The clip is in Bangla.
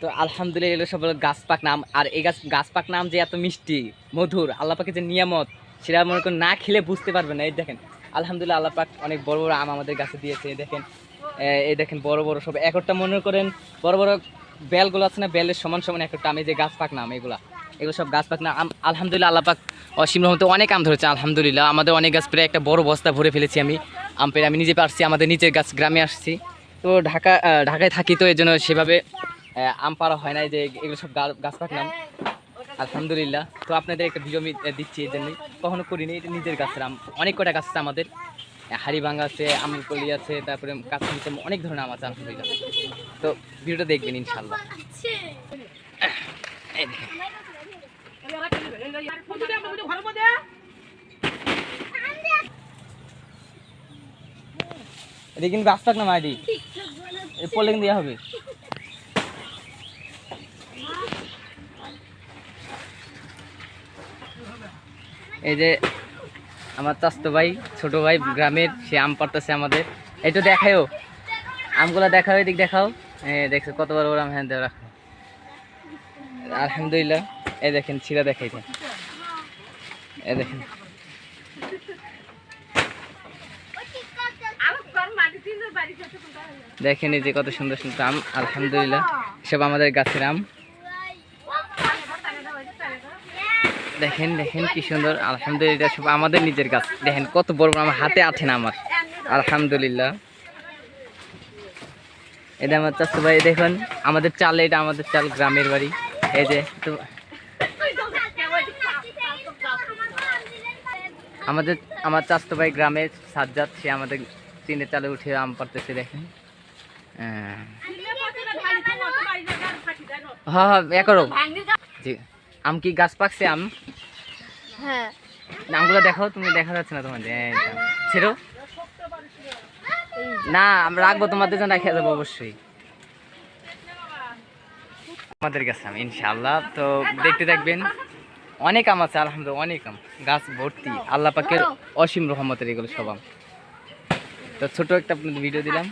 তো আলহামদুলিল্লাহ এগুলো সব হলো গাছ পাক নাম। আর এই গাছ পাক নাম যে এত মিষ্টি মধুর, আল্লাহ পাকের যে নিয়ামত সেটা মনে করেন না খেলে বুঝতে পারবেন না। এই দেখেন আলহামদুলিল্লাহ আল্লাহ পাক অনেক বড় বড় আম আমাদের গাছে দিয়েছে। দেখেন এই দেখেন বড় বড় সব একটা মনে করেন বড় বড় বেলগুলো আছে না, বেলের সমান সমান একটা আম। এই যে গাছ পাক নাম, এগুলো সব গাছ পাক নাম। আলহামদুলিল্লাহ আল্লাহ পাক অসীম রহমতে অনেক আম ধরেছে আলহামদুলিল্লাহ। আমাদের অনেক গাছ প্রায় একটা বড় বস্তা ভরে ফেলেছি আমি আম পেরে। আমি নিজে পারছি, আমাদের নিচের গাছ গ্রামে আসছি তো ঢাকায় থাকি, তো এই জন্য সেভাবে আম পাড়া হয় না। যে এগুলো সব গাছ পাকলাম আলহামদুলিল্লাহ। তো আপনাদের একটা ভিডিও আমি দিচ্ছি এই জন্যই, কখনো করিনি। এটা নিজের গাছের আম, অনেক কটা গাছ আছে আমাদের। হাড়িভাঙ্গা আছে, আমরকলি আছে, তারপরে কাঁচা অনেক ধরনের আম আছে আলহামদুলিল্লাহ। তো ভিডিওটা দেখবেন ইনশাল্লাহ। এটা কিন্তু গাছ পাক না মাইডি, পড়লে কিন্তু দেওয়া হবে। এই যে আমার চাচতো ভাই, ছোট ভাই গ্রামের, সে আম পাড়তেছে আমাদের। এই তো দেখাও আমগুলা, দেখাও এদিক দেখাও। দেখছো কত বড় বড় আম, হ্যাঁ দেওয়া রাখো আলহামদুলিল্লাহ। এই দেখেন ছিঁড়া দেখাই দেন, এই দেখেন দেখেন এই যে কত সুন্দর সুন্দর আম আলহামদুলিল্লাহ, সব আমাদের গাছের আম। দেখেন দেখেন কি সুন্দর আলহামদুলিল্লাহ, সব আমাদের নিজের গাছ। দেখেন কত বড় বড়, আমার হাতে আছে না আমার আলহামদুলিল্লাহ। এটা আমার চাচু ভাই, দেখুন আমাদের চাল, এটা আমাদের চাল, গ্রামের বাড়ি। এই যে তো আমার চাচতো ভাই গ্রামের সাজ্জাদ, সে আমাদের টিনের চালে উঠে আম পাড়তেছে। দেখেন হ্যাঁ হ্যাঁ করো জি। আম কি গাছ পাকছে? আম আমগুলো দেখাও, তুমি দেখা যাচ্ছে না তোমাদের, ছেড়ো না, আমরা রাখবো তোমাদের জন্য, রেখে দেবো অবশ্যই আমাদের কাছে আম ইনশাআল্লাহ। তো দেখতে থাকবেন, অনেক আম আছে আলহামদুলিল্লাহ, অনেক আম, গাছ ভর্তি আল্লাহ পাকের অসীম রহমতের এগুলো সব আম। তো ছোট একটা আপনাদের ভিডিও দিলাম।